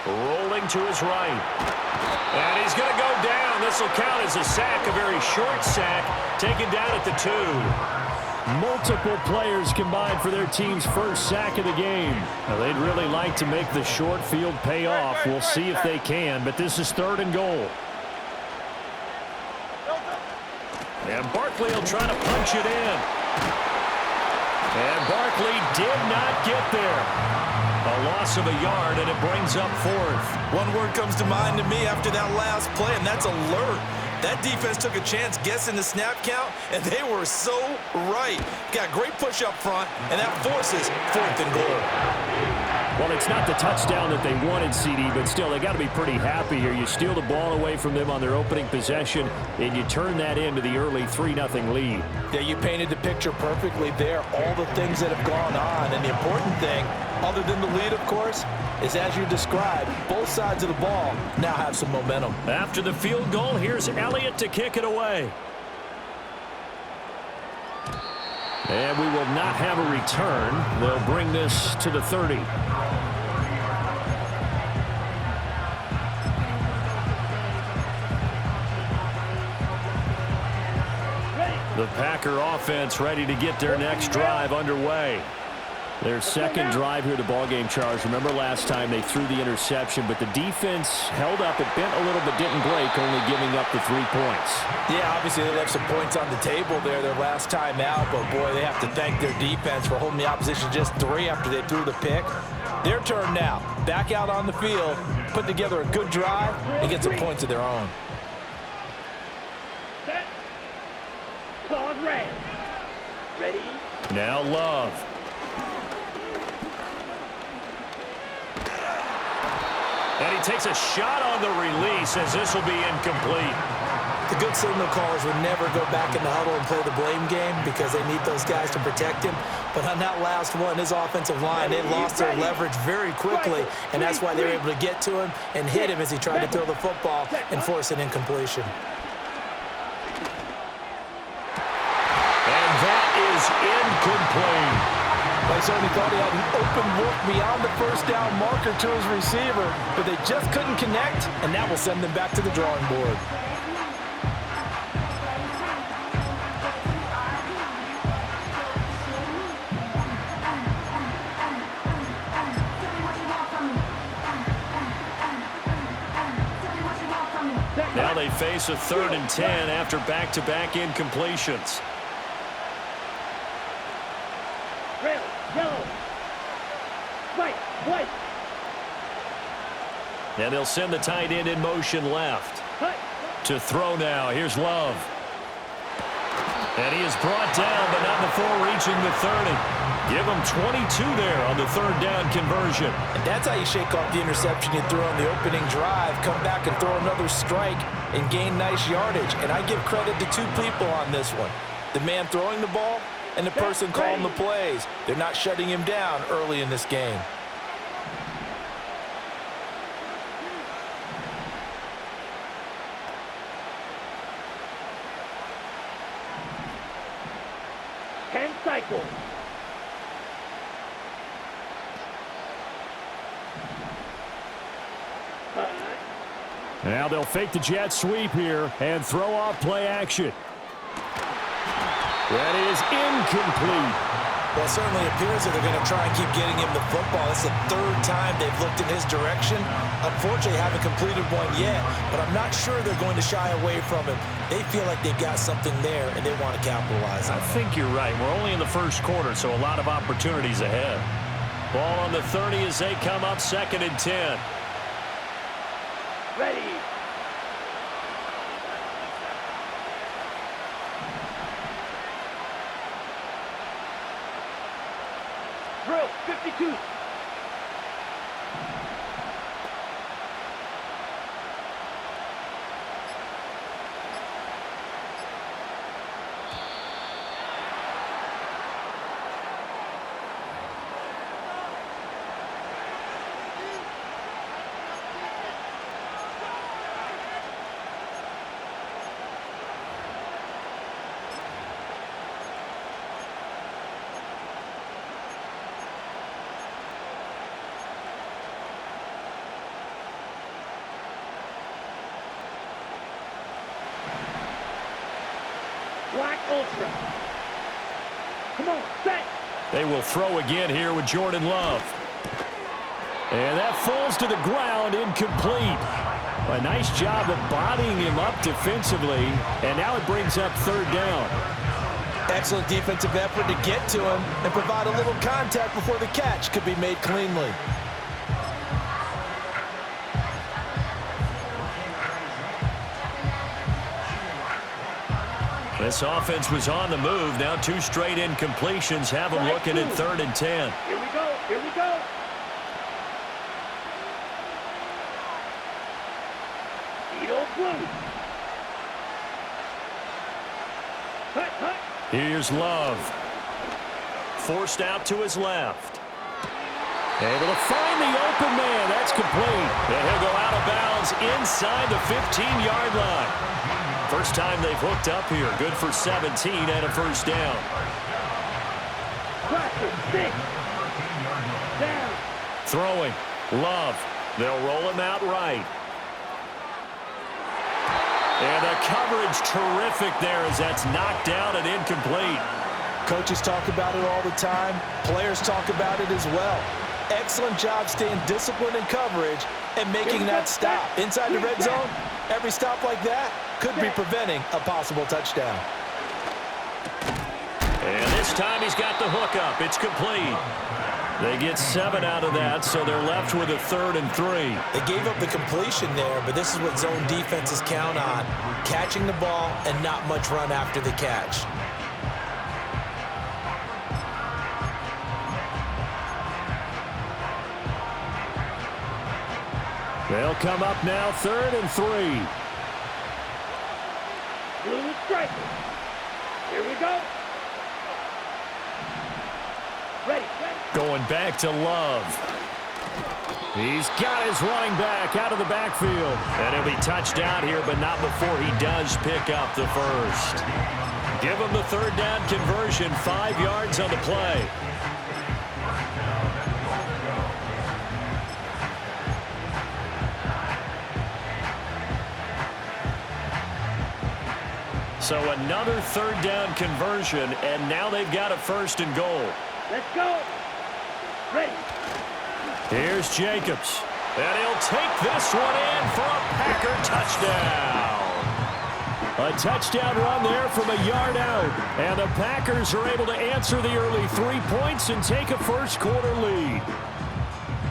Rolling to his right. And he's going to go down. This will count as a sack, a very short sack, taken down at the 2. Multiple players combined for their team's first sack of the game. Now, they'd really like to make the short field pay off. We'll see if they can, but this is 3rd and goal. And Barkley will try to punch it in. And Barkley did not get there. A loss of a yard, and it brings up 4th. One word comes to mind to me after that last play, and that's alert. That defense took a chance guessing the snap count, and they were so right. Got great push up front, and that forces 4th and goal. Well, it's not the touchdown that they wanted, CD, but still, they got to be pretty happy here. You steal the ball away from them on their opening possession, and you turn that into the early 3-0 lead. Yeah, you painted the picture perfectly there, all the things that have gone on, and the important thing, other than the lead, of course, is as you described, both sides of the ball now have some momentum. After the field goal, here's Elliott to kick it away. And we will not have a return. They'll bring this to the 30. The Packer offense ready to get their next drive underway. Their second drive here, the ballgame, Charles. Remember last time they threw the interception, but the defense held up. It bent a little but didn't break, only giving up the 3 points. Yeah, obviously they left some points on the table there their last time out, but boy, they have to thank their defense for holding the opposition just 3 after they threw the pick. Their turn now. Back out on the field, put together a good drive, and get some points of their own. Set. Pause, red. Ready? Now Love. And he takes a shot on the release as this will be incomplete. The good signal callers would never go back in the huddle and play the blame game because they need those guys to protect him. But on that last one, his offensive line, they lost their leverage very quickly, and that's why they were able to get to him and hit him as he tried to throw the football and force an incompletion. And that is incomplete. They certainly thought he had an open look beyond the first down marker to his receiver, but they just couldn't connect, and that will send them back to the drawing board. Now they face a 3rd and 10 after back-to-back incompletions. Red, yellow. White, white. And they'll send the tight end in motion left. Cut. To throw now. Here's Love. And he is brought down, but not before reaching the 30. Give him 22 there on the 3rd down conversion. And that's how you shake off the interception you threw on the opening drive, come back and throw another strike and gain nice yardage. And I give credit to 2 people on this one. The man throwing the ball and the person calling the plays. They're not shutting him down early in this game. Cycle. Now they'll fake the jet sweep here and throw off play action. That is incomplete. Well, it certainly appears that they're going to try and keep getting him the football. It's the 3rd time they've looked in his direction. Unfortunately, haven't completed one yet, but I'm not sure they're going to shy away from him. They feel like they've got something there, and they want to capitalize on it. I think you're right. We're only in the first quarter, so a lot of opportunities ahead. Ball on the 30 as they come up 2nd and 10. Ready. Drill, 52. Black Ultra. Come on, set. They will throw again here with Jordan Love. And that falls to the ground, incomplete. A nice job of bodying him up defensively, and now it brings up third down. Excellent defensive effort to get to him and provide a little contact before the catch could be made cleanly. This offense was on the move. Now 2 straight incompletions have them looking at 3rd and 10. Here we go. Here we go. Edo Blue. Hut, hut. Here's Love. Forced out to his left. Able to find the open man. That's complete. And he'll go out of bounds inside the 15-yard line. First time they've hooked up here. Good for 17 and a first down. Practice 6. Down. Throwing. Love. They'll roll him out right. And the coverage terrific there as that's knocked down and incomplete. Coaches talk about it all the time. Players talk about it as well. Excellent job staying disciplined in coverage and making that stop. Inside the red zone, every stop like that could be preventing a possible touchdown. And this time he's got the hook up. It's complete. They get 7 out of that, so they're left with a 3rd and 3. They gave up the completion there, but this is what zone defenses count on. Catching the ball and not much run after the catch. They'll come up now 3rd and 3. Blue striker. Here we go. Ready, ready. Going back to Love. He's got his running back out of the backfield. And he'll be touched down here, but not before he does pick up the first. Give him the 3rd down conversion, 5 yards on the play. So another 3rd down conversion, and now they've got a 1st and goal. Let's go. Ready. Here's Jacobs. And he'll take this one in for a Packer touchdown. A touchdown run there from a yard out. And the Packers are able to answer the early 3 points and take a first-quarter lead.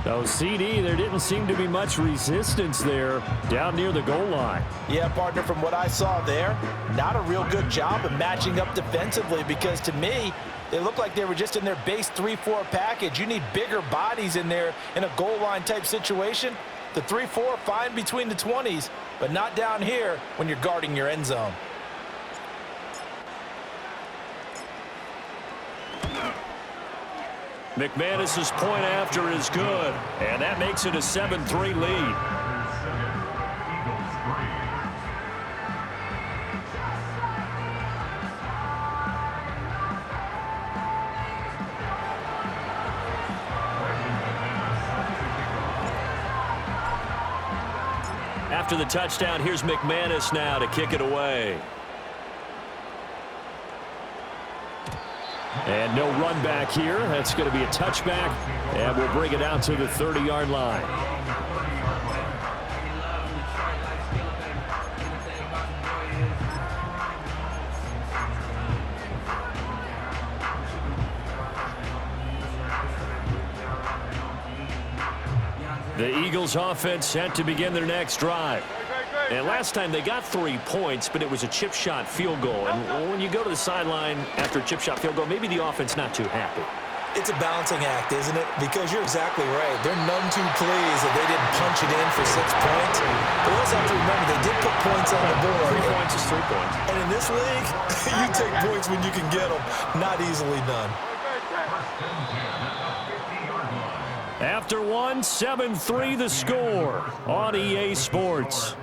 So, CD, there didn't seem to be much resistance there down near the goal line. Yeah, partner, from what I saw there, not a real good job of matching up defensively because, to me, they looked like they were just in their base 3-4 package. You need bigger bodies in there in a goal line type situation. The 3-4, fine between the 20s, but not down here when you're guarding your end zone. McManus's point after is good, and that makes it a 7-3 lead. After the touchdown, here's McManus now to kick it away. And no run back here. That's going to be a touchback, and we'll bring it out to the 30-yard line. The Eagles offense set to begin their next drive. And last time they got 3 points, but it was a chip shot field goal. And when you go to the sideline after a chip shot field goal, maybe the offense not too happy. It's a balancing act, isn't it? Because you're exactly right. They're none too pleased that they didn't punch it in for 6 points. But we also have to remember they did put points on the board. 3 points is 3 points. And in this league, you take points when you can get them. Not easily done. After one, 7-3 the score on EA Sports.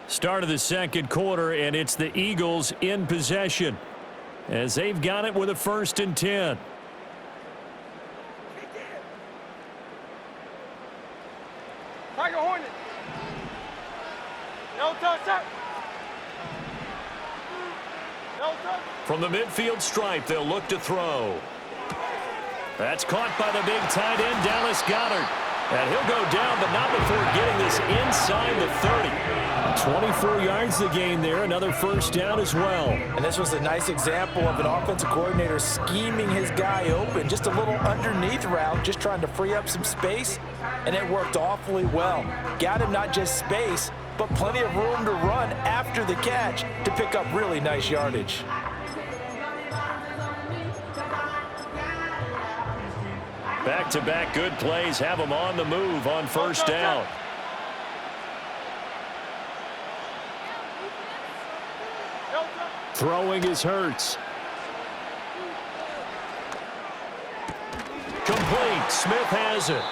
Start of the second quarter, and it's the Eagles in possession as they've got it with a 1st and 10. Tiger Hornet. From the midfield stripe, they'll look to throw. That's caught by the big tight end, Dallas Goedert. And he'll go down, but not before getting this inside the 30. 24 yards the gain there, another first down as well. And this was a nice example of an offensive coordinator scheming his guy open. Just a little underneath route, just trying to free up some space, and it worked awfully well. Got him not just space, but plenty of room to run after the catch to pick up really nice yardage. Back-to-back good plays have them on the move on first down. Throwing is Hurts. Complete. Smith has it.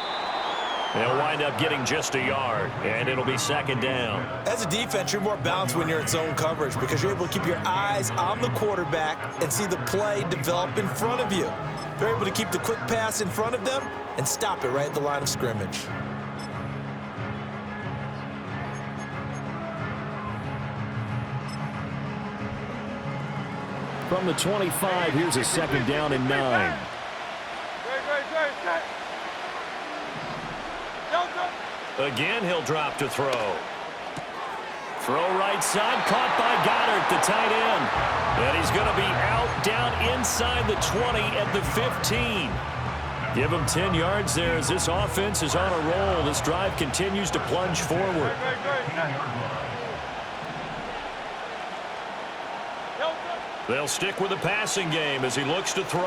They'll wind up getting just a yard, and it'll be second down. As a defense, you're more balanced when you're in zone coverage because you're able to keep your eyes on the quarterback and see the play develop in front of you. They're able to keep the quick pass in front of them and stop it right at the line of scrimmage. From the 25, here's a second down and 9. Again, he'll drop to throw. Throw right side, caught by Goedert, the tight end. And he's going to be out, down inside the 20 at the 15. Give him 10 yards there as this offense is on a roll. This drive continues to plunge forward. They'll stick with the passing game as he looks to throw.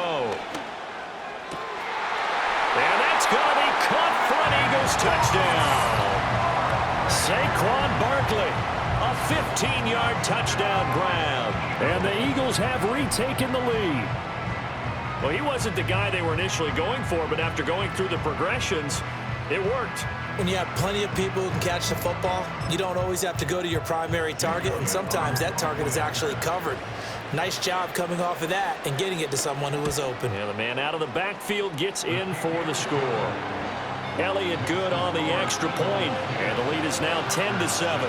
And that's going to be caught for an Eagles touchdown. Saquon Barkley, a 15-yard touchdown grab. And the Eagles have retaken the lead. Well, he wasn't the guy they were initially going for, but after going through the progressions, it worked. When you have plenty of people who can catch the football, you don't always have to go to your primary target, and sometimes that target is actually covered. Nice job coming off of that and getting it to someone who was open. Yeah, the man out of the backfield gets in for the score. Elliott good on the extra point, and the lead is now 10-7.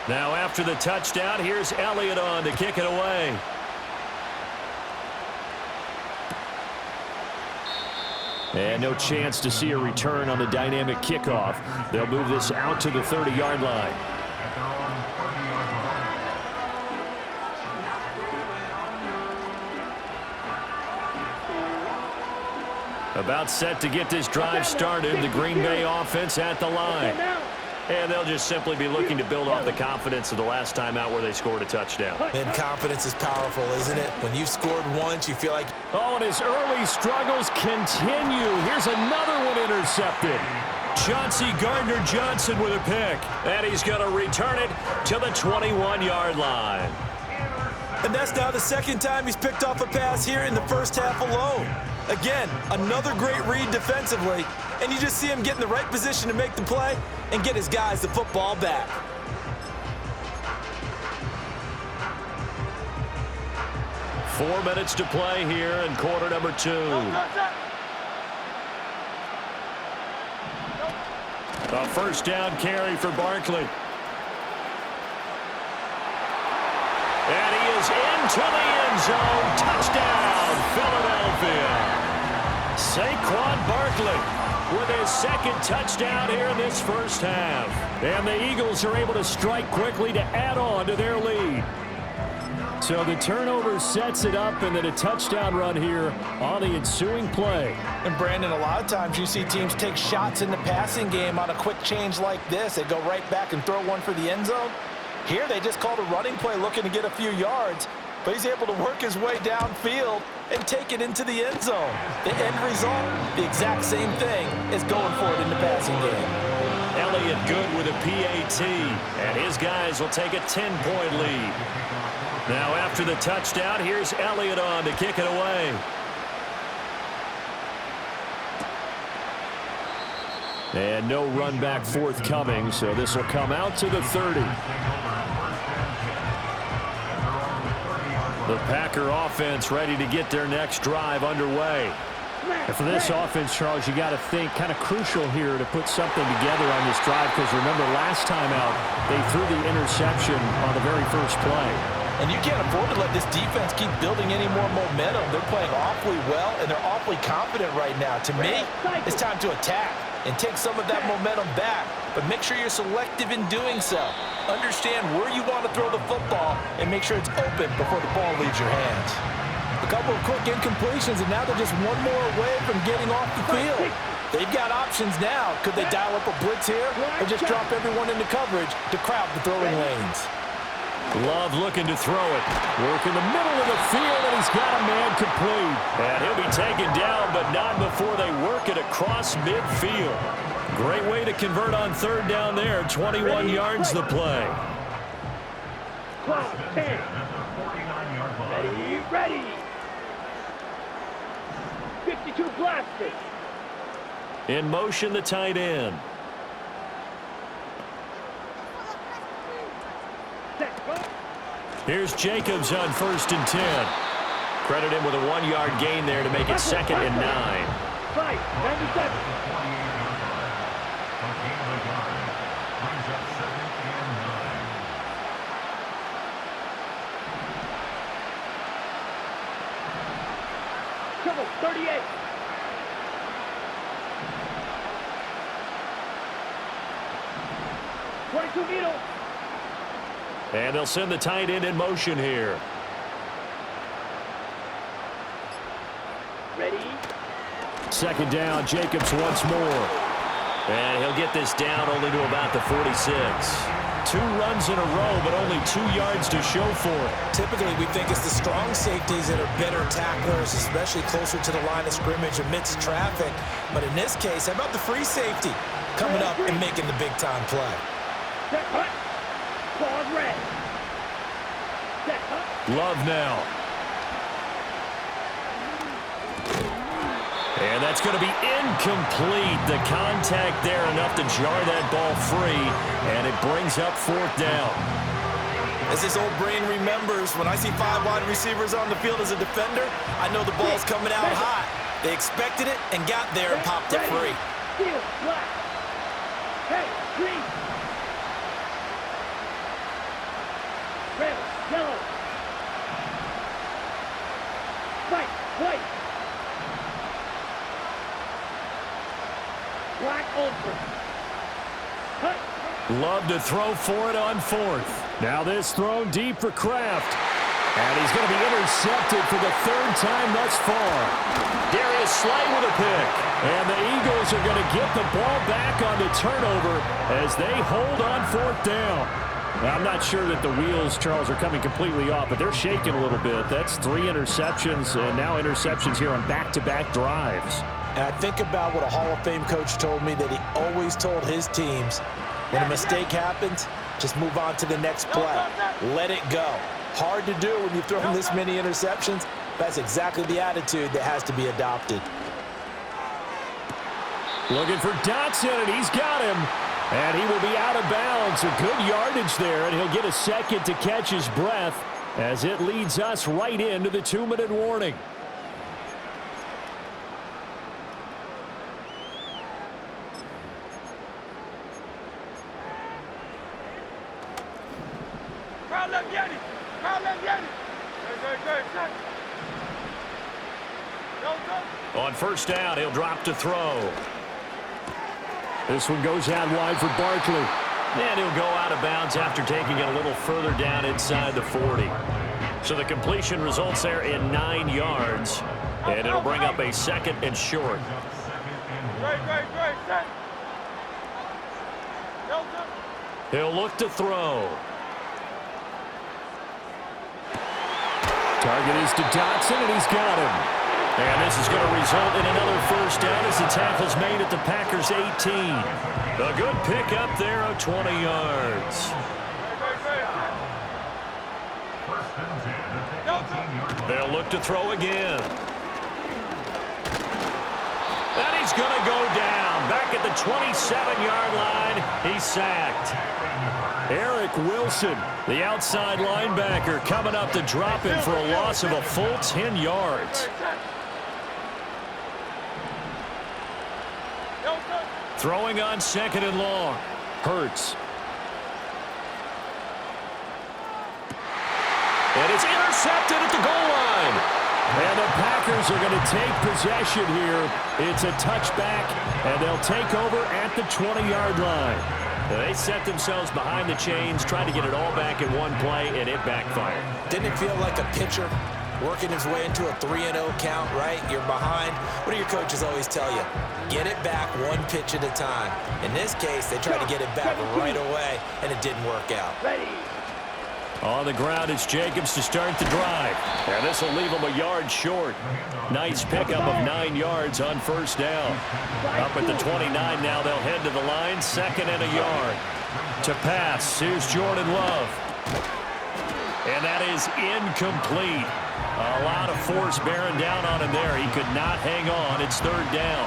Now after the touchdown, here's Elliott on to kick it away. And no chance to see a return on the dynamic kickoff. They'll move this out to the 30-yard line. About set to get this drive started. The Green Bay offense at the line. And they'll just simply be looking to build off the confidence of the last time out where they scored a touchdown. And confidence is powerful, isn't it? When you've scored once, you feel like... Oh, and his early struggles continue. Here's another one intercepted. Chauncey Gardner-Johnson with a pick. And he's going to return it to the 21-yard line. And that's now the second time he's picked off a pass here in the first half alone. Again, another great read defensively. And you just see him get in the right position to make the play and get his guys the football back. Four minutes to play here in quarter number 2. A first down carry for Barkley. And he is into the end zone. Touchdown, Philadelphia. Saquon Barkley with his second touchdown here in this first half. And the Eagles are able to strike quickly to add on to their lead. So the turnover sets it up, and then a touchdown run here on the ensuing play. And Brandon, a lot of times you see teams take shots in the passing game on a quick change like this. They go right back and throw one for the end zone. Here they just called a running play looking to get a few yards, but he's able to work his way downfield and take it into the end zone. The end result, the exact same thing as going for it in the passing game. Elliott good with a PAT, and his guys will take a 10-point lead. Now after the touchdown, here's Elliott on to kick it away. And no run back forthcoming, so this will come out to the 30. The Packer offense ready to get their next drive underway. And for this offense, Charles, you got to think kind of crucial here to put something together on this drive, because remember last time out they threw the interception on the very first play. And you can't afford to let this defense keep building any more momentum. They're playing awfully well, and they're awfully confident right now. To me, it's time to attack and take some of that momentum back, but make sure you're selective in doing so. Understand where you want to throw the football and make sure it's open before the ball leaves your hands. A couple of quick incompletions, and now they're just one more away from getting off the field. They've got options now. Could they dial up a blitz here or just drop everyone into coverage to crowd the throwing lanes? Love looking to throw it. Work in the middle of the field, and he's got a man complete. And he'll be taken down, but not before they work it across midfield. Great way to convert on third down there. 21 yards the play. Clock 10. Ready. 52 blasted. In motion, the tight end. Here's Jacobs on 1st and 10. Credit him with a 1-yard gain there to make it 2nd and 9. 97. Trouble 38. Needle. And they'll send the tight end in motion here. Ready. 2nd down, Jacobs once more. And he'll get this down only to about the 46. 2 runs in a row, but only 2 yards to show for it. Typically, we think it's the strong safeties that are better tacklers, especially closer to the line of scrimmage amidst traffic. But in this case, how about the free safety coming up and making the big-time play? Set hut. Ball red. Set hut. Love now. And that's going to be incomplete. The contact there enough to jar that ball free, and it brings up 4th down. As this old brain remembers, when I see 5 wide receivers on the field as a defender, I know the ball's coming out hot. They expected it and got there and popped it free. Steel, black. Hey, green. Red, yellow. White. Black ultra. Cut. Love to throw for it on 4th. Now this thrown deep for Kraft. And he's going to be intercepted for the 3rd time thus far. Darius Slay with a pick. And the Eagles are going to get the ball back on the turnover as they hold on 4th down. Now, I'm not sure that the wheels, Charles, are coming completely off, but they're shaking a little bit. That's 3 interceptions, and now interceptions here on back-to-back drives. And I think about what a Hall of Fame coach told me that he always told his teams, when a mistake happens, just move on to the next play. Let it go. Hard to do when you've thrown this many interceptions. That's exactly the attitude that has to be adopted. Looking for Dotson, and he's got him. And he will be out of bounds. A good yardage there, and he'll get a second to catch his breath as it leads us right into the 2-minute warning. On 1st down, he'll drop to throw. This one goes out wide for Barkley. And he'll go out of bounds after taking it a little further down inside the 40. So the completion results there in 9 yards. And it'll bring up a 2nd and short. He'll look to throw. Target is to Dotson, and he's got him. And this is going to result in another 1st down as the tackle's made at the Packers' 18. A good pickup there of 20 yards. They'll look to throw again. And he's going to go down. Back at the 27-yard line, he's sacked. Eric Wilson, the outside linebacker, coming up to drop him for a loss of a full 10 yards. Throwing on 2nd and long. Hurts. And it's intercepted at the goal line. And the Packers are going to take possession here. It's a touchback, and they'll take over at the 20-yard line. They set themselves behind the chains, trying to get it all back in one play, and it backfired. Didn't it feel like a pitcher working his way into a 3-0 count, right? You're behind. What do your coaches always tell you? Get it back one pitch at a time. In this case, they tried to get it back right away, and it didn't work out. Ready. On the ground, it's Jacobs to start the drive. And this will leave him a yard short. Nice pickup of 9 yards on first down. Up at the 29 now, they'll head to the line. 2nd and a yard. To pass, here's Jordan Love. And that is incomplete. A lot of force bearing down on him there. He could not hang on. It's 3rd down.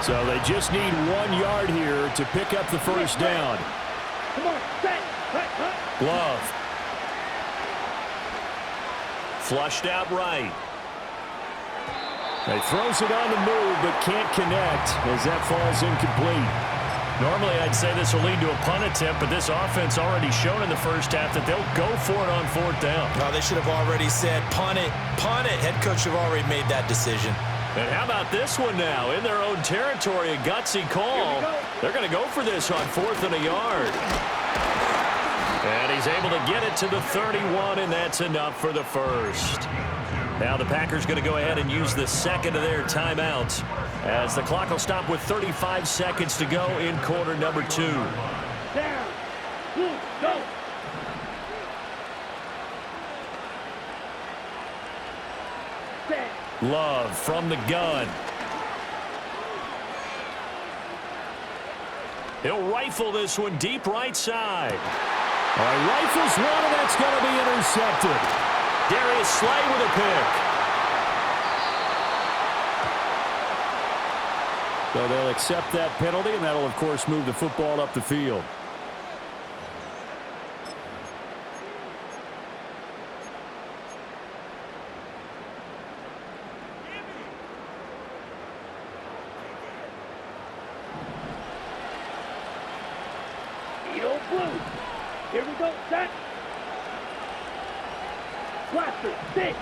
So they just need 1 yard here to pick up the first down. Come on, set. Love. Flushed out right. He throws it on the move, but can't connect as that falls incomplete. Normally, I'd say this will lead to a punt attempt, but this offense already shown in the first half that they'll go for it on 4th down. Well, they should have already said, punt it, punt it. Head coach should have already made that decision. And how about this one now? In their own territory, a gutsy call. They're going to go for this on 4th and a yard. And he's able to get it to the 31, and that's enough for the first. Now the Packers going to go ahead and use the 2nd of their timeouts as the clock will stop with 35 seconds to go in quarter number 2. Down. Go. Set. Love from the gun. He'll rifle this one deep right side. All right, rifles one, and that's going to be intercepted. Darius Slay with a pick. So they'll accept that penalty, and that'll, of course, move the football up the field. Eagle blue. Here we go, set. Blaster, 6.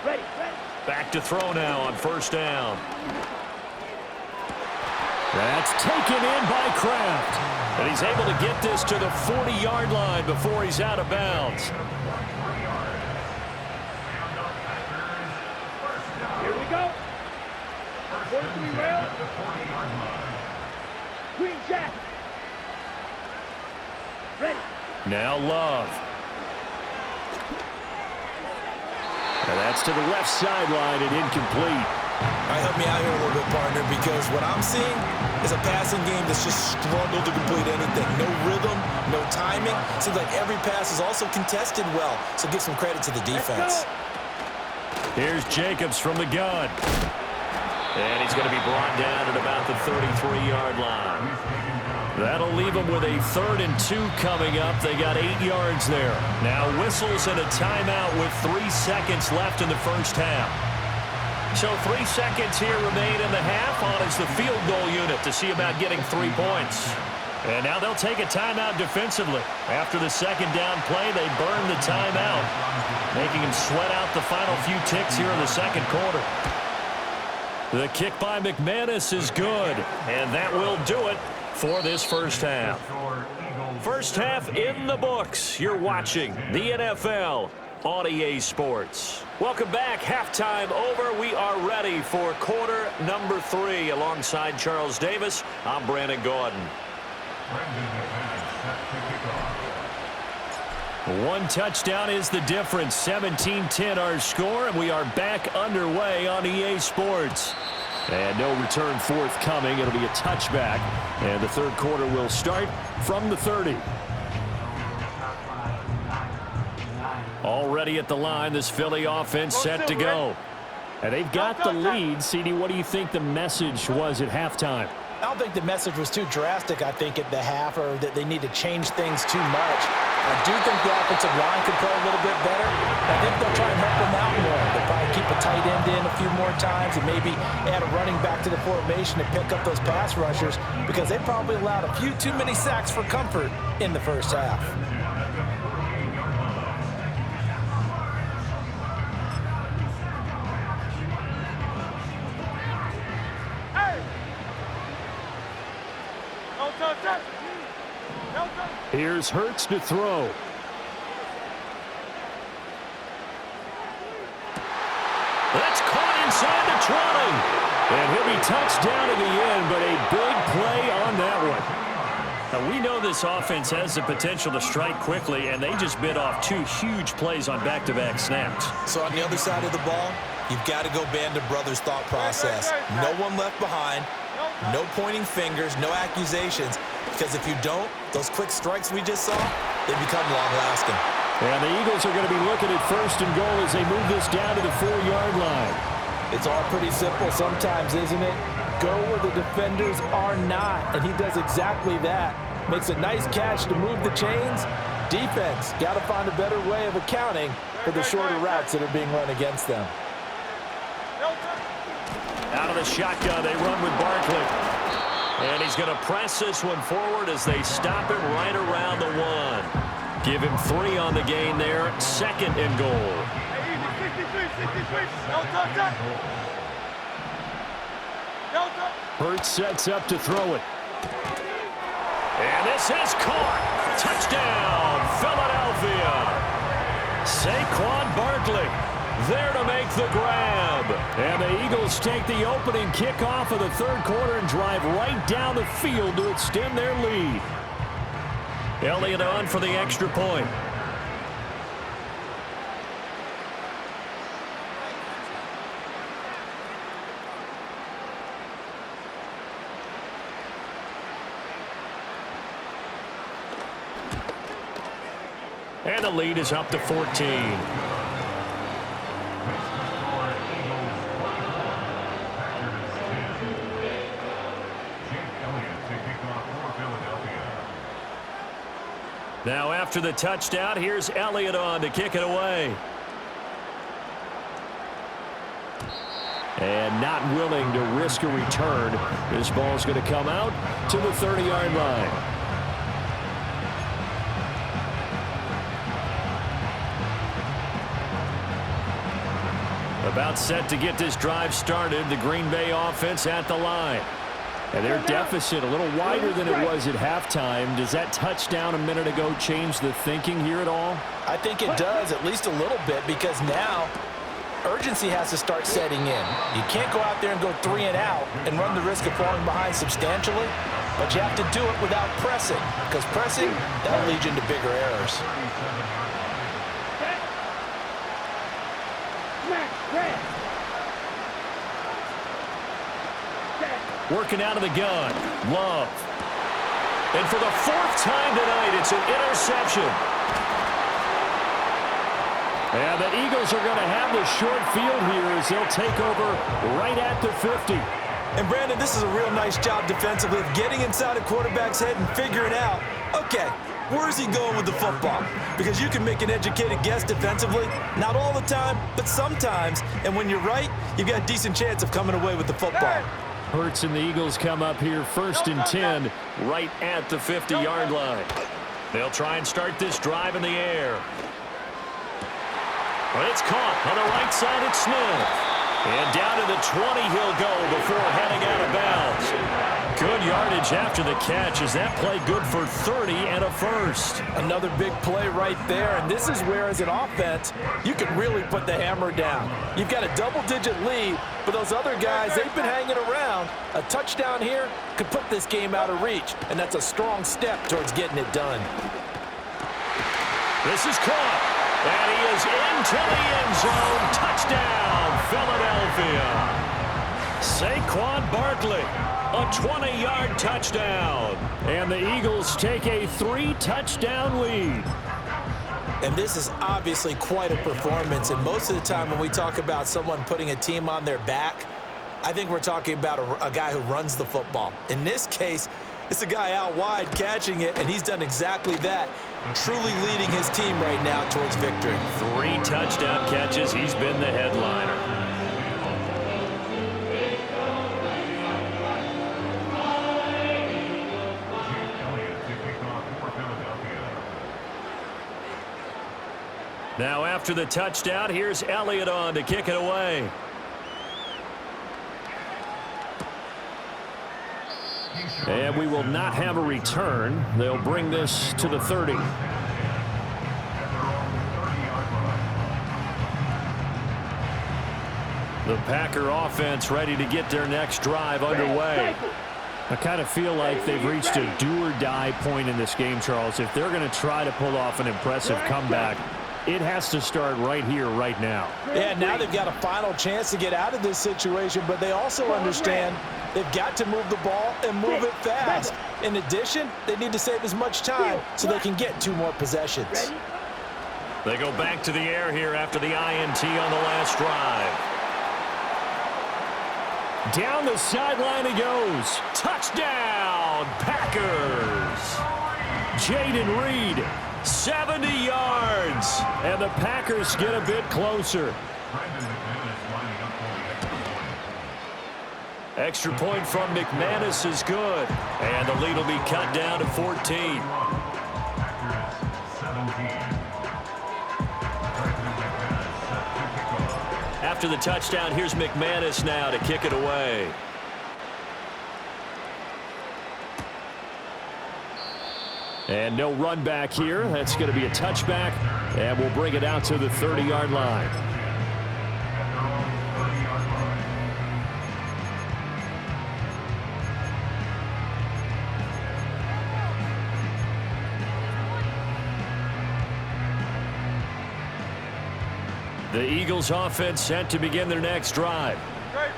Ready. Back to throw now on first down. That's taken in by Kraft. And he's able to get this to the 40-yard line before he's out of bounds. Here we go. 43 rail. Green jack. Ready. Now Love. And that's to the left sideline and incomplete. All right, help me out here a little bit, partner, because what I'm seeing is a passing game that's just struggled to complete anything. No rhythm, no timing. Seems like every pass is also contested well, so give some credit to the defense. Here's Jacobs from the gun. And he's going to be brought down at about the 33-yard line. That'll leave them with a 3rd and 2 coming up. They got 8 yards there. Now whistles and a timeout with 3 seconds left in the first half. So 3 seconds here remain in the half on as the field goal unit to see about getting 3 points. And now they'll take a timeout defensively. After the 2nd down play, they burn the timeout, making them sweat out the final few ticks here in the 2nd quarter. The kick by McManus is good, and that will do it for this first half. First half in the books. You're watching the NFL on EA Sports. Welcome back. Halftime over. We are ready for quarter number 3. Alongside Charles Davis, I'm Brandon Gordon. One touchdown is the difference. 17-10 our score, and we are back underway on EA Sports. And no return forthcoming. It'll be a touchback. And the 3rd quarter will start from the 30. Already at the line, this Philly offense set to go. And they've got the lead. CD, what do you think the message was at halftime? I don't think the message was too drastic, I think, at the half, or that they need to change things too much. I do think the offensive line could play a little bit better. I think they'll try and help them out more. They'll probably keep a a tight end in a few more times and maybe add a running back to the formation to pick up those pass rushers because they probably allowed a few too many sacks for comfort in the first half. Here's Hurts to throw. That's caught inside the 20. And he'll be touched down in the end, but a big play on that one. Now, we know this offense has the potential to strike quickly, and they just bit off 2 huge plays on back-to-back snaps. So on the other side of the ball, you've got to go Band of Brothers thought process. No one left behind, no pointing fingers, no accusations, because if you don't, those quick strikes we just saw, they become long-lasting. And the Eagles are going to be looking at 1st and goal as they move this down to the 4-yard line. It's all pretty simple sometimes, isn't it? Go where the defenders are not, and he does exactly that. Makes a nice catch to move the chains. Defense, got to find a better way of accounting for the shorter routes that are being run against them. Out of the shotgun, they run with Barkley. And he's going to press this one forward as they stop him right around the 1. Give him 3 on the gain there. 2nd and goal. Hurts sets up to throw it. And this is caught. Touchdown, Philadelphia. Saquon Barkley there to make the grab. And the Eagles take the opening kickoff of the 3rd quarter and drive right down the field to extend their lead. Elliott on for the extra point. And the lead is up to 14. Now after the touchdown, here's Elliott on to kick it away. And not willing to risk a return. This ball's going to come out to the 30-yard line. About set to get this drive started, the Green Bay offense at the line. And their deficit a little wider than it was at halftime. Does that touchdown a minute ago change the thinking here at all? I think it does, at least a little bit, because now urgency has to start setting in. You can't go out there and go 3 and out and run the risk of falling behind substantially, but you have to do it without pressing, because pressing, that'll lead you into bigger errors. Working out of the gun. Love. And for the 4th time tonight, it's an interception. And the Eagles are going to have the short field here as they'll take over right at the 50. And, Brandon, this is a real nice job defensively of getting inside a quarterback's head and figuring out, okay, where is he going with the football? Because you can make an educated guess defensively, not all the time, but sometimes. And when you're right, you've got a decent chance of coming away with the football. Hurts and the Eagles come up here 1st and 10 right at the 50-yard line. They'll try and start this drive in the air. But it's caught on the right side at Smith. And down to the 20 he'll go before heading out of bounds. Good yardage after the catch. Is that play good for 30 and a first? Another big play right there, and this is where, as an offense, you can really put the hammer down. You've got a double-digit lead, but those other guys, they've been hanging around. A touchdown here could put this game out of reach, and that's a strong step towards getting it done. This is caught, and he is into the end zone. Touchdown, Philadelphia. Saquon Barkley, a 20-yard touchdown. And the Eagles take a 3-touchdown lead. And this is obviously quite a performance. And most of the time when we talk about someone putting a team on their back, I think we're talking about a guy who runs the football. In this case, it's a guy out wide catching it, and he's done exactly that, truly leading his team right now towards victory. 3 touchdown catches. He's been the headliner. Now after the touchdown, here's Elliott on to kick it away. And we will not have a return. They'll bring this to the 30. The Packer offense ready to get their next drive underway. I kind of feel like they've reached a do-or-die point in this game, Charles. If they're going to try to pull off an impressive comeback, it has to start right here, right now. Yeah, now they've got a final chance to get out of this situation, but they also understand they've got to move the ball and move it fast. In addition, they need to save as much time so they can get 2 more possessions. They go back to the air here after the INT on the last drive. Down the sideline he goes. Touchdown, Packers. Jaden Reed, 70 yards. And the Packers get a bit closer. Extra point from McManus is good. And the lead will be cut down to 14. After the touchdown, here's McManus now to kick it away. And no run back here. That's going to be a touchback, and we'll bring it out to the 30-yard line. The Eagles offense set to begin their next drive.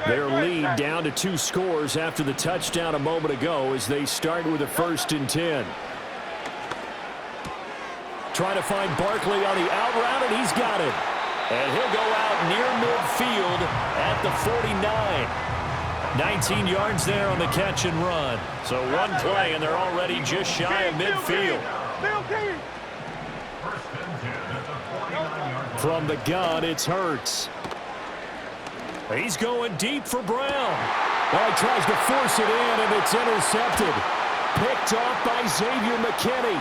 Their lead down to 2 scores after the touchdown a moment ago as they start with a 1st and 10. Trying to find Barkley on the out route, and he's got it. And he'll go out near midfield at the 49. 19 yards there on the catch and run. So one play, and they're already just shy of midfield. From the gun, it's Hurts. He's going deep for Brown. Well, he tries to force it in, and it's intercepted. Picked off by Xavier McKinney.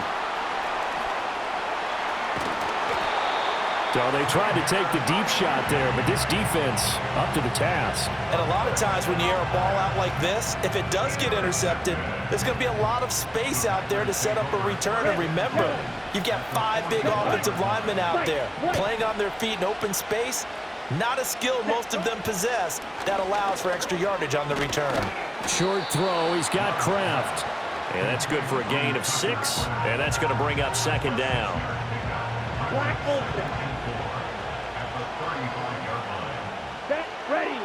So they tried to take the deep shot there, but this defense up to the task. And a lot of times when you air a ball out like this, if it does get intercepted, there's going to be a lot of space out there to set up a return. And remember, you've got 5 big offensive linemen out there playing on their feet in open space. Not a skill most of them possess that allows for extra yardage on the return. Short throw. He's got Kraft. And that's good for a gain of 6. And that's going to bring up 2nd down. Black open. Set, ready.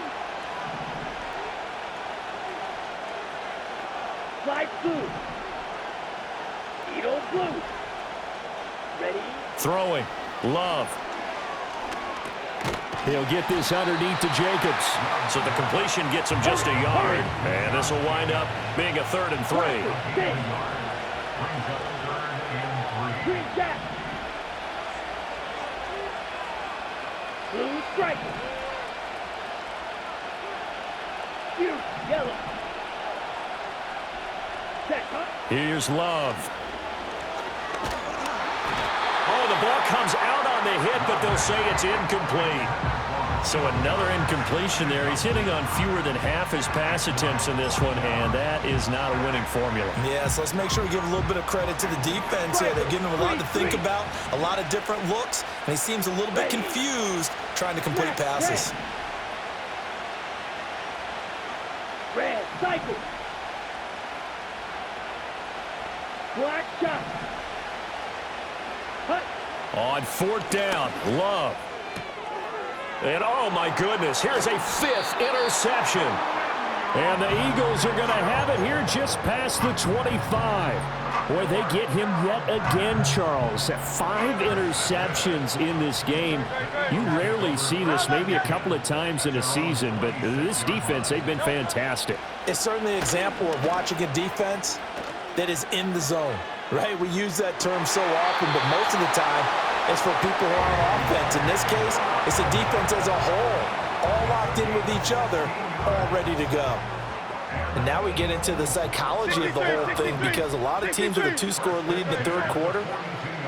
Slide blue. Eagle blue. Ready. Throwing. Love. He'll get this underneath to Jacobs. So the completion gets him just a yard. And this will wind up being a 3rd and 3. Green jack. Blue strike. Blue yellow. Set, huh? Here's Love. Oh, the ball comes out on the hit, but they'll say it's incomplete. So another incompletion there. He's hitting on fewer than half his pass attempts in this one, and that is not a winning formula. Yes, let's make sure we give a little bit of credit to the defense here. They're giving him a lot to think about, a lot of different looks, and he seems a little bit confused trying to complete passes. Red cycle. Black shot. Hut. On 4th down, Love. And oh my goodness, here's a 5th interception. And the Eagles are going to have it here just past the 25. Boy, they get him yet again, Charles. 5 interceptions in this game. You rarely see this, maybe a couple of times in a season, but this defense, they've been fantastic. It's certainly an example of watching a defense that is in the zone, right? We use that term so often, but most of the time, it's for people who are on offense. In this case, it's the defense as a whole, all locked in with each other, all ready to go. And now we get into the psychology of the whole thing, because a lot of teams with a 2-score lead in the 3rd quarter,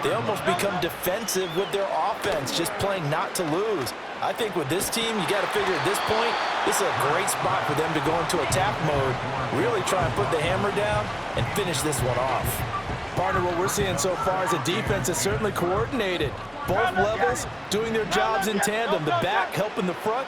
They almost become defensive with their offense, just playing not to lose. I think with this team, you got to figure at this point, this is a great spot for them to go into attack mode, really try and put the hammer down and finish this one off. Partner, what we're seeing so far is the defense is certainly coordinated. Both levels doing their jobs in tandem. The back helping the front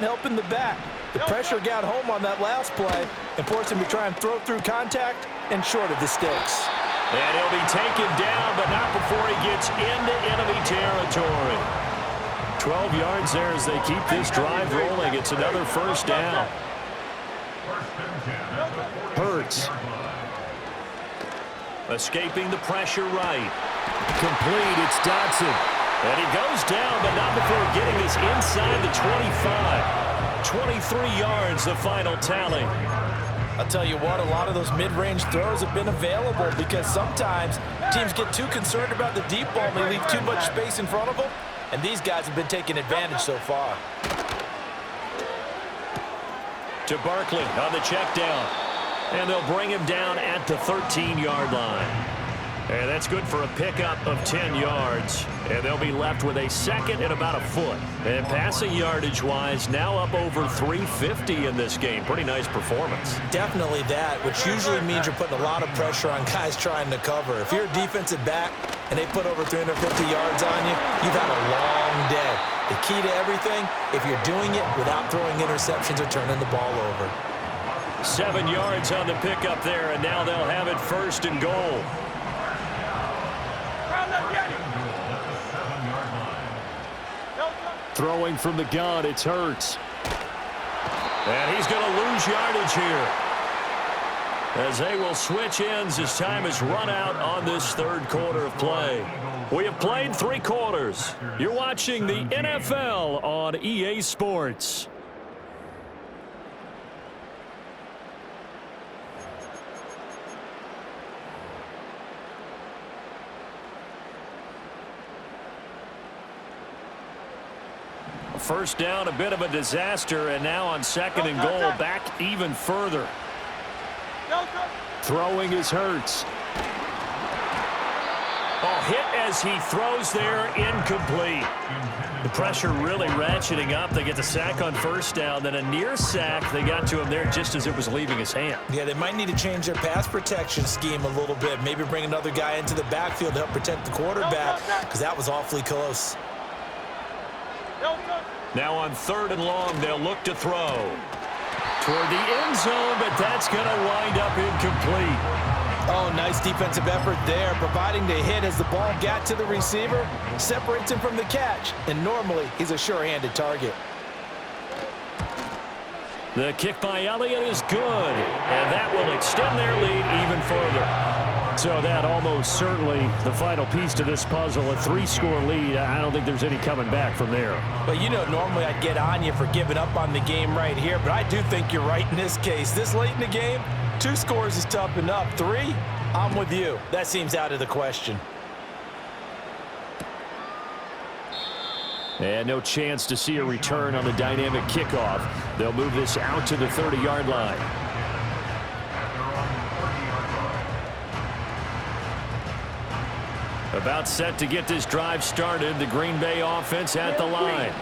helping the back. The pressure got home on that last play and forced him to try and throw through contact and short of the sticks. And he'll be taken down, but not before he gets into enemy territory. 12 yards there as they keep this drive rolling. It's another first down. Hurts. Escaping the pressure right. Complete, it's Dotson. And he goes down, but not before getting this inside the 25. 23 yards, the final tally. I'll tell you what, a lot of those mid-range throws have been available because sometimes teams get too concerned about the deep ball and they leave too much space in front of them, and these guys have been taking advantage so far. To Barkley on the check down. And they'll bring him down at the 13-yard line. And that's good for a pickup of 10 yards. And they'll be left with a second and about a foot. And passing yardage-wise, now up over 350 in this game. Pretty nice performance. Definitely that, which usually means you're putting a lot of pressure on guys trying to cover. If you're a defensive back and they put over 350 yards on you, you've had a long day. The key to everything, if you're doing it without throwing interceptions or turning the ball over. 7 yards on the pickup there, and now they'll have it first and goal. Throwing from the gun, it's Hurts. And he's going to lose yardage here, as they will switch ends as time is run out on this third quarter of play. We have played 3 quarters. You're watching the NFL on EA Sports. First down, a bit of a disaster, and now on second and goal, back even further. Throwing is Hurts. Oh, hit as he throws there, incomplete. The pressure really ratcheting up. They get the sack on first down, then a near sack. They got to him there just as it was leaving his hand. Yeah, they might need to change their pass protection scheme a little bit. Maybe bring another guy into the backfield to help protect the quarterback, because that was awfully close. Now on third and long, they'll look to throw toward the end zone, but that's going to wind up incomplete. Oh, nice defensive effort there, providing the hit as the ball got to the receiver, separates him from the catch, and normally he's a sure-handed target. The kick by Elliott is good, and that will extend their lead even further. So that almost certainly the final piece to this puzzle, a 3-score lead. I don't think there's any coming back from there. But you know, normally I'd get on you for giving up on the game right here, but I do think you're right in this case. This late in the game, 2 scores is tough enough. 3, I'm with you. That seems out of the question. And no chance to see a return on the dynamic kickoff. They'll move this out to the 30-yard line. About set to get this drive started. The Green Bay offense at the line.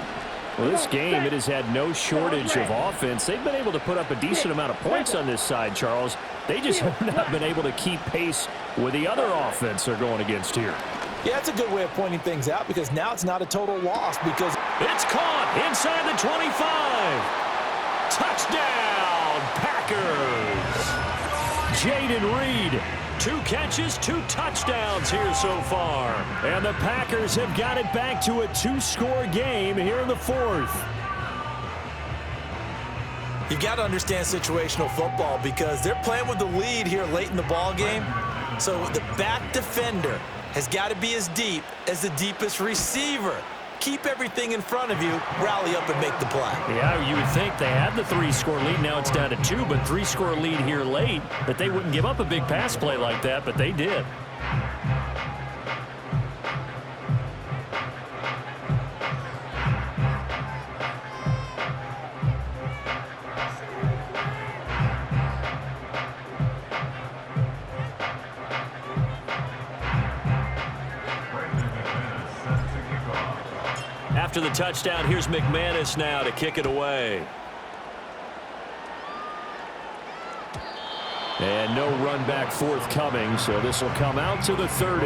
Well, this game, it has had no shortage of offense. They've been able to put up a decent amount of points on this side, Charles. They just have not been able to keep pace with the other offense they're going against here. Yeah, that's a good way of pointing things out because now it's not a total loss because it's caught inside the 25. Touchdown, Packers. Jaden Reed. 2 catches, 2 touchdowns here so far. And the Packers have got it back to a 2-score game here in the 4th. You've got to understand situational football because they're playing with the lead here late in the ball game. So the back defender has got to be as deep as the deepest receiver. Keep everything in front of you, rally up and make the play. Yeah, you would think they had the 3-score lead. Now it's down to 2, but 3-score lead here late, that they wouldn't give up a big pass play like that, but they did. after the touchdown. Here's McManus now to kick it away. And no run back forthcoming, so this will come out to the 30.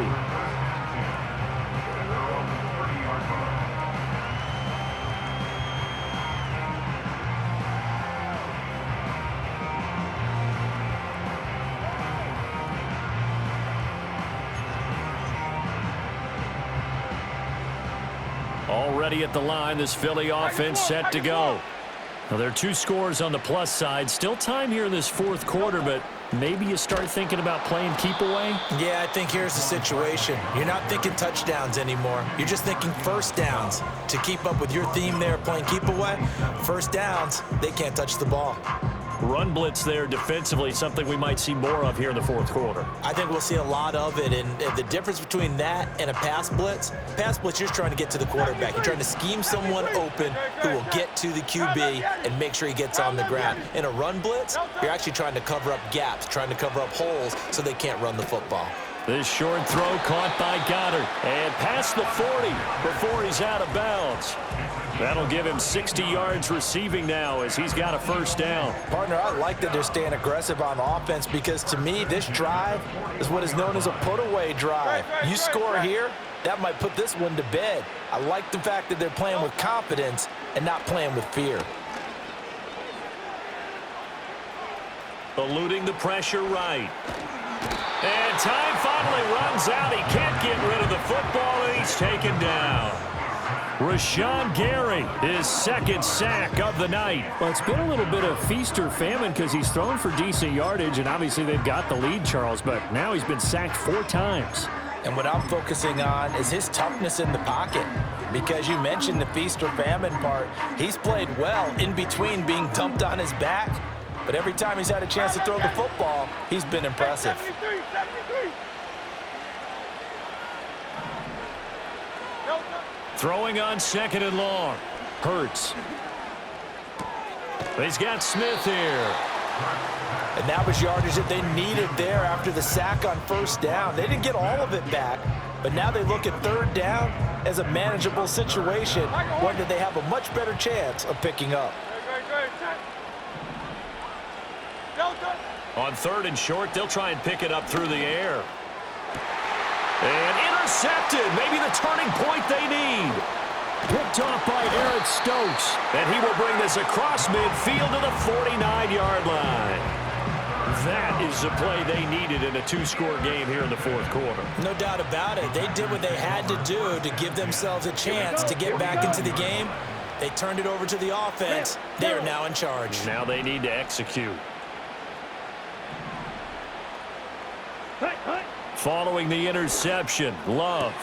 Already at the line, this Philly offense set to go. Now, there are 2 scores on the plus side. Still time here in this fourth quarter, but maybe you start thinking about playing keep away? Yeah, I think here's the situation. You're not thinking touchdowns anymore. You're just thinking first downs. To keep up with your theme there, playing keep away, first downs, they can't touch the ball. Run blitz there defensively, something we might see more of here in the fourth quarter. I think we'll see a lot of it, and the difference between that and a pass blitz, you're just trying to get to the quarterback. You're trying to scheme someone open who will get to the QB and make sure he gets on the ground. In a run blitz, you're actually trying to cover up gaps, trying to cover up holes so they can't run the football. This short throw caught by Goddard, and past the 40 before he's out of bounds. That'll give him 60 yards receiving now as he's got a first down. Partner, I like that they're staying aggressive on offense because, to me, this drive is what is known as a put-away drive. You score here, that might put this one to bed. I like the fact that they're playing with confidence and not playing with fear. Eluding the pressure right. And time finally runs out. He can't get rid of the football, and he's taken down. Rashawn Gary, his second sack of the night. Well, it's been a little bit of feast or famine because he's thrown for decent yardage, and obviously they've got the lead, Charles, but now he's been sacked 4 times. And what I'm focusing on is his toughness in the pocket. Because you mentioned the feast or famine part, he's played well in between being dumped on his back. But every time he's had a chance to throw the football, he's been impressive. Throwing on second and long. Hurts. He's got Smith here. And that was yardage that they needed there after the sack on first down. They didn't get all of it back, but now they look at third down as a manageable situation, one that they have a much better chance of picking up. On third and short, they'll try and pick it up through the air. And intercepted. Maybe the turning point they need. Picked off by Eric Stokes. And he will bring this across midfield to the 49-yard line. That is the play they needed in a 2-score game here in the fourth quarter. No doubt about it. They did what they had to do to give themselves a chance to get back into the game. They turned it over to the offense. They are now in charge. Now they need to execute. Following the interception, Love.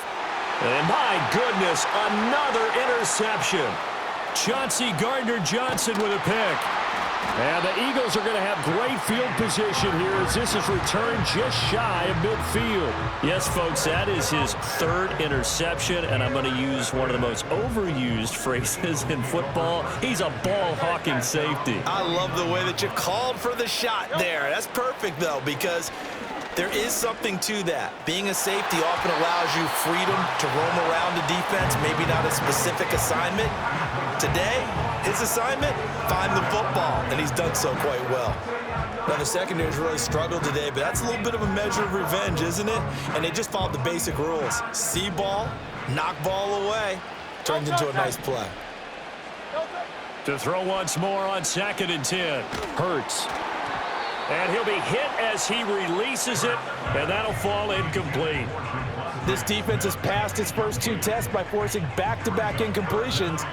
And my goodness, another interception. Chauncey Gardner-Johnson with a pick. And the Eagles are going to have great field position here as this is returned just shy of midfield. Yes, folks, that is his 3rd interception, and I'm going to use one of the most overused phrases in football. He's a ball-hawking safety. I love the way that you called for the shot there. That's perfect, though, because there is something to that. Being a safety often allows you freedom to roam around the defense, maybe not a specific assignment. Today, his assignment, find the football, and he's done so quite well. Now, the secondary's really struggled today, but that's a little bit of a measure of revenge, isn't it? And they just followed the basic rules. See ball, knock ball away. Turned into a nice play. To throw once more on 2nd and 10. Hurts. And he'll be hit as he releases it, and that'll fall incomplete. This defense has passed its first 2 tests by forcing back-to-back incompletions.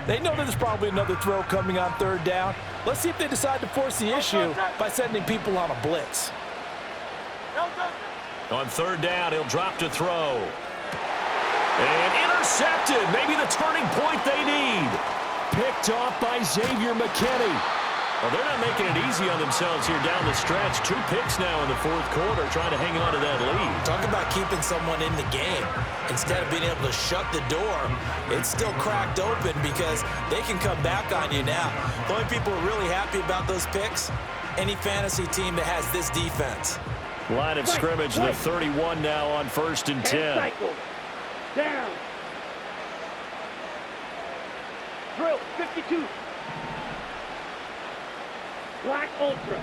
They know there's probably another throw coming on third down. Let's see if they decide to force the issue by sending people on a blitz. On third down, he'll drop to throw. And intercepted. Maybe the turning point they need. Picked off by Xavier McKinney. Well, they're not making it easy on themselves here down the stretch. 2 picks now in the fourth quarter, trying to hang on to that lead. Talk about keeping someone in the game. Instead of being able to shut the door, it's still cracked open because they can come back on you now. The only people who are really happy about those picks, any fantasy team that has this defense. Line of scrimmage, the 31 now on 1st and 10. Down. 52. Black Ultra.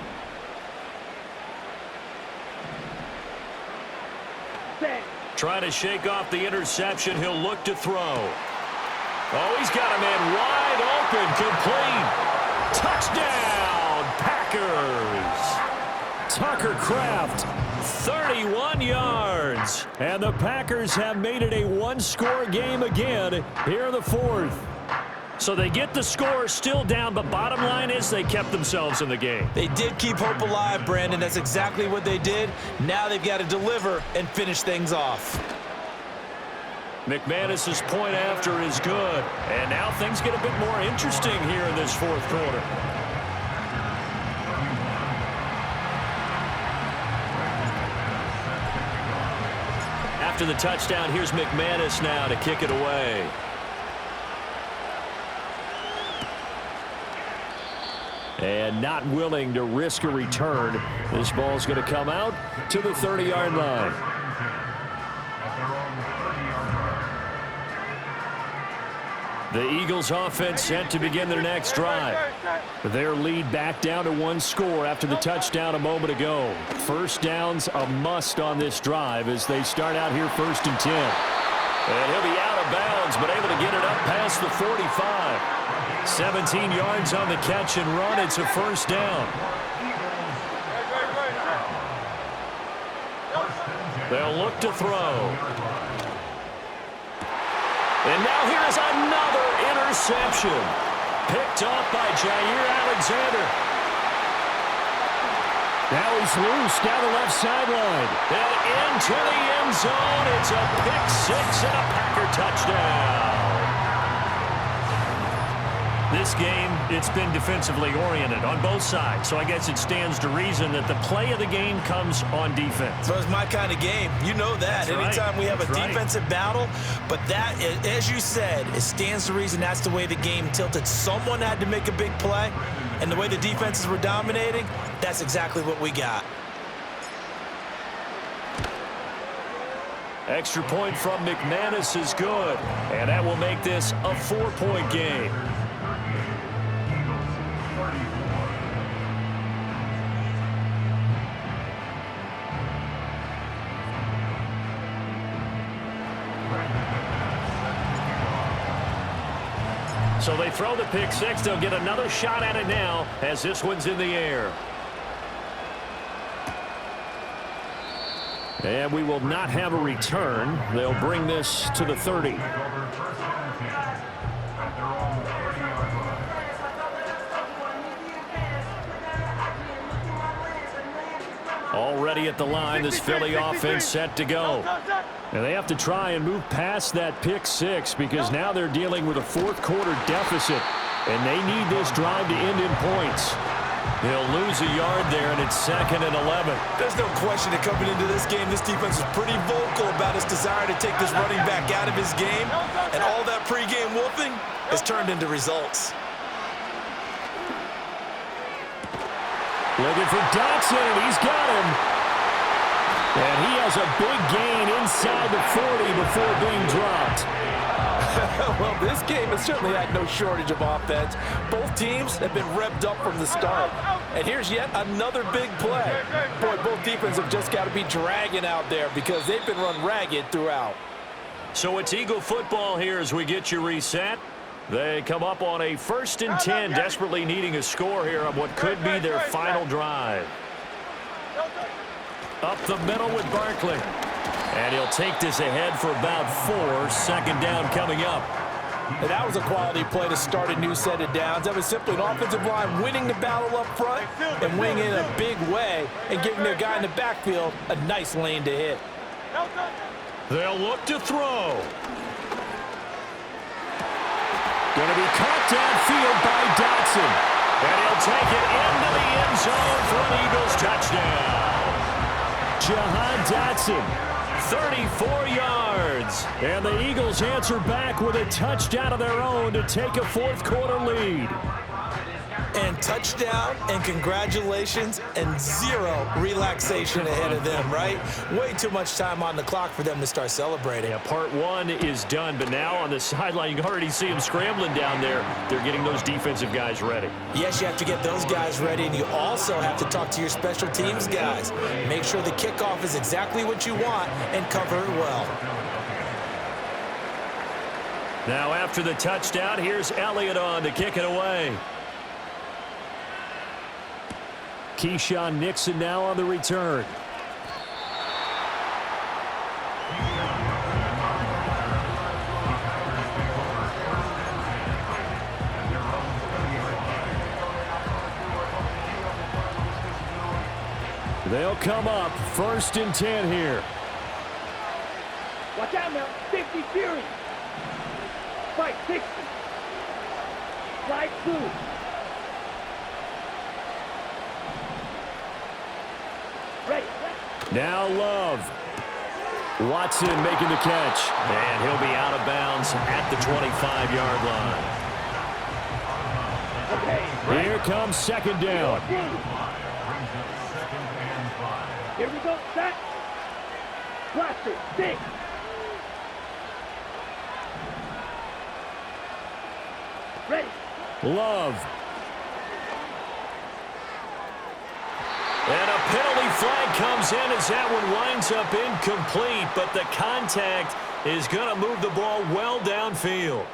Set. Trying to shake off the interception. He'll look to throw. Oh, he's got a man wide open. Complete. Touchdown, Packers. Tucker Kraft, 31 yards. And the Packers have made it a one-score game again here in the fourth. So they get the score still down, but bottom line is they kept themselves in the game. They did keep hope alive, Brandon. That's exactly what they did. Now they've got to deliver and finish things off. McManus's point after is good. And now things get a bit more interesting here in this fourth quarter. After the touchdown, here's McManus now to kick it away. And not willing to risk a return. This ball's going to come out to the 30-yard line. The Eagles offense set to begin their next drive. Their lead back down to one score after the touchdown a moment ago. First down's a must on this drive as they start out here 1st and 10. And he'll be out of bounds, but able to get it up past the 45. 17 yards on the catch and run. It's a first down. They'll look to throw. And now here is another interception. Picked off by Jair Alexander. Now he's loose down the left sideline. And into the end zone. It's a pick six and a Packer touchdown. This game, it's been defensively oriented on both sides, so I guess it stands to reason that the play of the game comes on defense. So it's my kind of game. You know that. That's Anytime right. we have That's a right. defensive battle, but that, as you said, it stands to reason that's the way the game tilted. Someone had to make a big play, and the way the defenses were dominating, that's exactly what we got. Extra point from McManus is good, and that will make this a 4-point game. So they throw the pick six. They'll get another shot at it now as this one's in the air. And we will not have a return. They'll bring this to the 30. Already at the line, this Philly offense set to go. And they have to try and move past that pick six because now they're dealing with a fourth quarter deficit. And they need this drive to end in points. They'll lose a yard there, and it's 2nd and 11. There's no question that coming into this game, this defense is pretty vocal about its desire to take this running back out of his game. And all that pregame wolfing has turned into results. Looking for Dotson, and he's got him. And he has a big gain inside the 40 before being dropped. Well, this game has certainly had no shortage of offense. Both teams have been revved up from the start. And here's yet another big play. Boy, both defenses have just got to be dragging out there because they've been run ragged throughout. So it's Eagle football here as we get you reset. They come up on a 1st and 10, desperately needing a score here on what could be their final drive. Up the middle with Barkley. And he'll take this ahead for about 4. 2nd down coming up. And that was a quality play to start a new set of downs. That was simply an offensive line winning the battle up front and winning in a big way and giving their guy in the backfield a nice lane to hit. They'll look to throw. Going to be caught downfield by Dotson. And he'll take it into the end zone for an Eagles touchdown. Jahan Dotson, 34 yards. and the Eagles answer back with a touchdown of their own to take a fourth quarter lead. and touchdown and congratulations and zero relaxation ahead of them, right? Way too much time on the clock for them to start celebrating. Yeah, part one is done, but now on the sideline, you can already see them scrambling down there. They're getting those defensive guys ready. Yes, you have to get those guys ready, and you also have to talk to your special teams guys. Make sure the kickoff is exactly what you want and cover it well. Now after the touchdown, here's Elliott on to kick it away. Keyshawn Nixon now on the return. They'll come up 1st and 10 here. Watch out now. 50 Fury. Fight 60. Slide 2. Ready. Now Love. Watson making the catch. And he'll be out of bounds at the 25-yard line. Okay. Here comes 2nd down. Here we go. Set. Cluster. 6. Ready. Love. And a penalty flag comes in as that one winds up incomplete, but the contact is going to move the ball well downfield.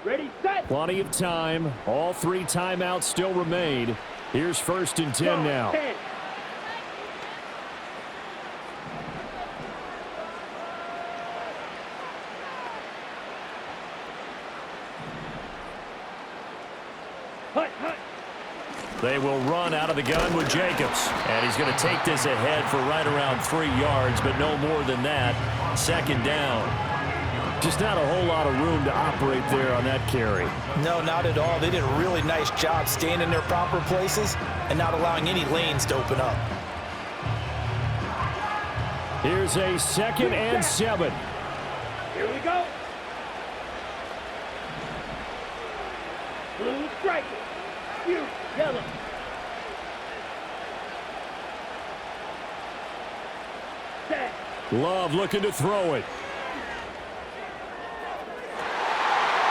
Ready, set. Plenty of time. All 3 timeouts still remain. Here's 1st and 10 now. 10. Hut, hut. They will run out of the gun with Jacobs. And he's going to take this ahead for right around 3 yards, but no more than that. 2nd down. Just not a whole lot of room to operate there on that carry. No, not at all. They did a really nice job staying in their proper places and not allowing any lanes to open up. Here's a 2nd and 7. Here we go. Blue striker. You, yellow. Set. Love looking to throw it.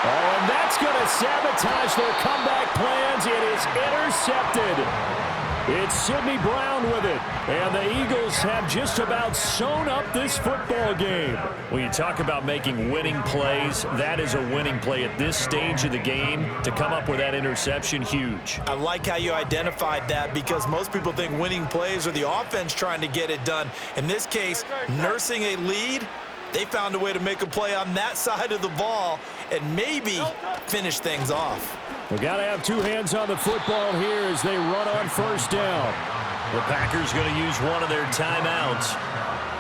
Oh, and that's going to sabotage their comeback plans. It is intercepted. It's Sidney Brown with it. And the Eagles have just about sewn up this football game. When you talk about making winning plays, that is a winning play at this stage of the game. To come up with that interception, huge. I like how you identified that because most people think winning plays are the offense trying to get it done. In this case, nursing a lead, they found a way to make a play on that side of the ball and maybe finish things off. We got to have 2 hands on the football here as they run on 1st down. The Packers going to use one of their timeouts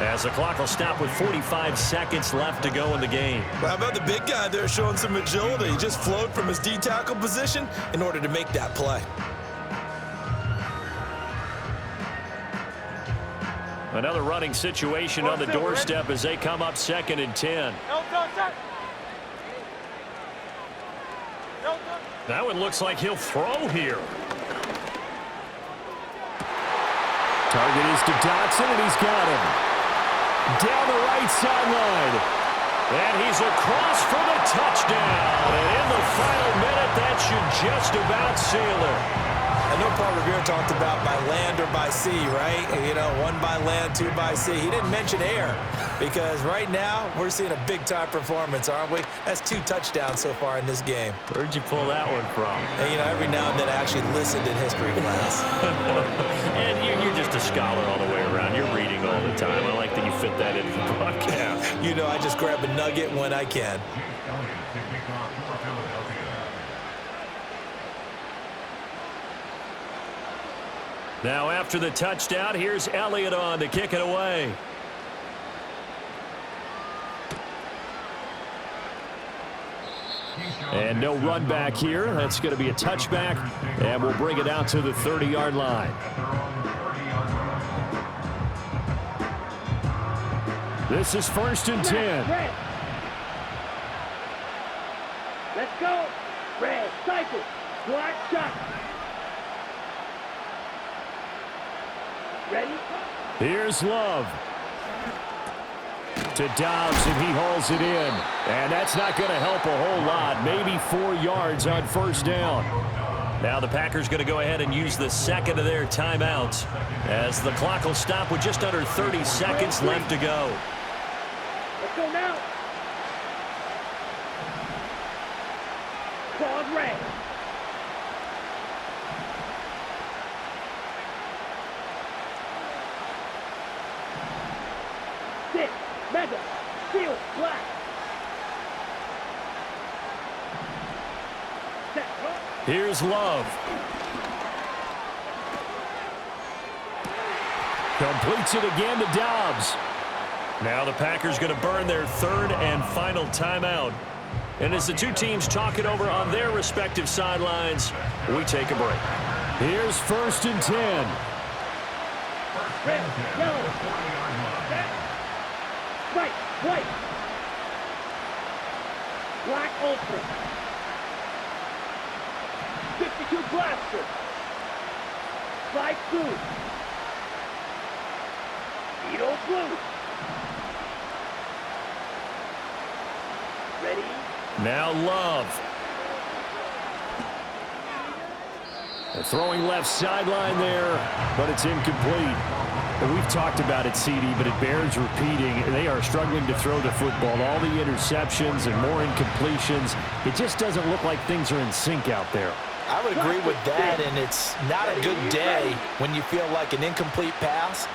as the clock will stop with 45 seconds left to go in the game. Well, how about the big guy there showing some agility? He just flowed from his D-tackle position in order to make that play. Another running situation on the doorstep as they come up 2nd and 10. That one looks like he'll throw here. Target is to Dotson, and he's got him. Down the right sideline. And he's across for the touchdown. And in the final minute, that should just about seal it. I know Paul Revere talked about by land or by sea, right? You know, 1 by land, 2 by sea. He didn't mention air because right now we're seeing a big-time performance, aren't we? That's 2 touchdowns so far in this game. Where'd you pull that one from? And, you know, every now and then I actually listened in history class. And you're just a scholar all the way around. You're reading all the time. I like that you fit that into the broadcast. You know, I just grab a nugget when I can. Now after the touchdown, here's Elliott on to kick it away. And no run back here. That's going to be a touchback, and we'll bring it out to the 30-yard line. This is 1st and 10. Red. Let's go. Red, cycle. Black shot. Ready? Here's Love. To Dobbs, and he hauls it in. And that's not going to help a whole lot. Maybe 4 yards on 1st down. Now the Packers going to go ahead and use the second of their timeouts as the clock will stop with just under 30 seconds left to go. Let's go now. Claude red. Six, mega, seal, black. Set, huh? Here's Love. Completes it again to Dobbs. Now the Packers going to burn their 3rd and final timeout. And as the two teams talk it over on their respective sidelines, we take a break. Here's 1st and 10. Red, yellow, set, right, white, black ultra, 52 blaster, light blue, Edo blue. Ready? Now Love. They're throwing left sideline there, but it's incomplete. And we've talked about it, CD, but it bears repeating. They are struggling to throw the football. All the interceptions and more incompletions. It just doesn't look like things are in sync out there. I would agree with that, and it's not a good day when you feel like an incomplete pass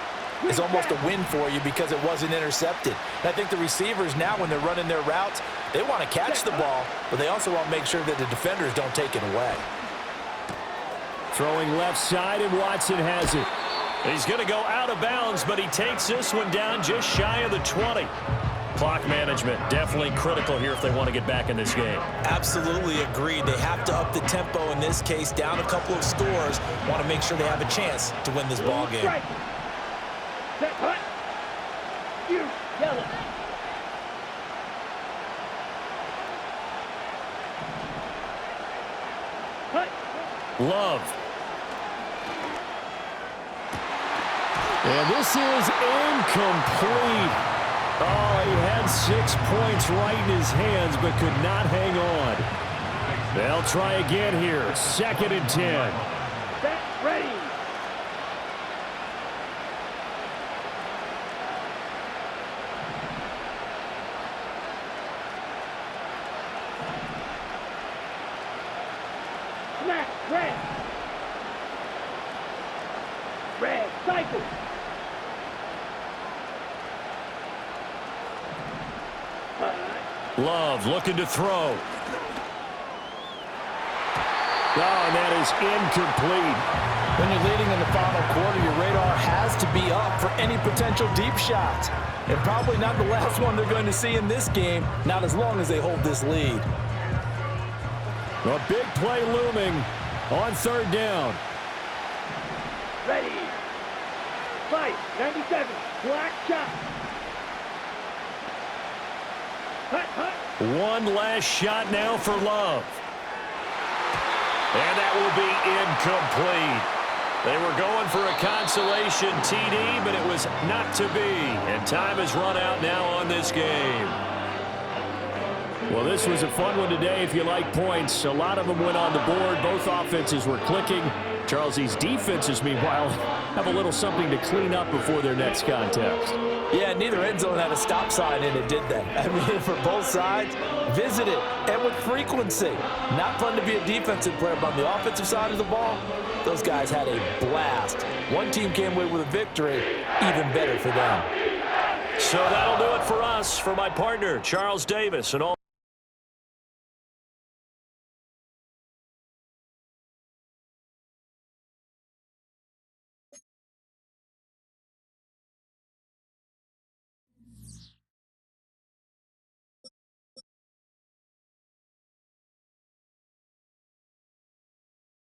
is almost a win for you because it wasn't intercepted. And I think the receivers now, when they're running their routes, they want to catch the ball, but they also want to make sure that the defenders don't take it away. Throwing left side, and Watson has it. He's going to go out of bounds, but he takes this one down just shy of the 20. Clock management definitely critical here if they want to get back in this game. Absolutely agreed. They have to up the tempo in this case, down a couple of scores. Want to make sure they have a chance to win this ball game. Strike. Set, hut. You, yellow. Hut. Love. And this is incomplete. Oh, he had 6 points right in his hands, but could not hang on. They'll try again here. 2nd and 10. Set, ready. Snap, red. Red, cycle. Love looking to throw. Oh, and that is incomplete. When you're leading in the final quarter, your radar has to be up for any potential deep shots. And probably not the last one they're going to see in this game, not as long as they hold this lead. A big play looming on 3rd down. Ready. Fight, 97, black shot. Hut, hut. One last shot now for Love. And that will be incomplete. They were going for a consolation TD, but it was not to be. And time has run out now on this game. Well, this was a fun one today if you like points. A lot of them went on the board. Both offenses were clicking. Charles, these defenses, meanwhile, have a little something to clean up before their next contest. Yeah, neither end zone had a stop sign in it, did they? I mean, for both sides, visit it, and with frequency. Not fun to be a defensive player, but on the offensive side of the ball, those guys had a blast. One team came away with a victory, even better for them. So that'll do it for us. For my partner, Charles Davis, and all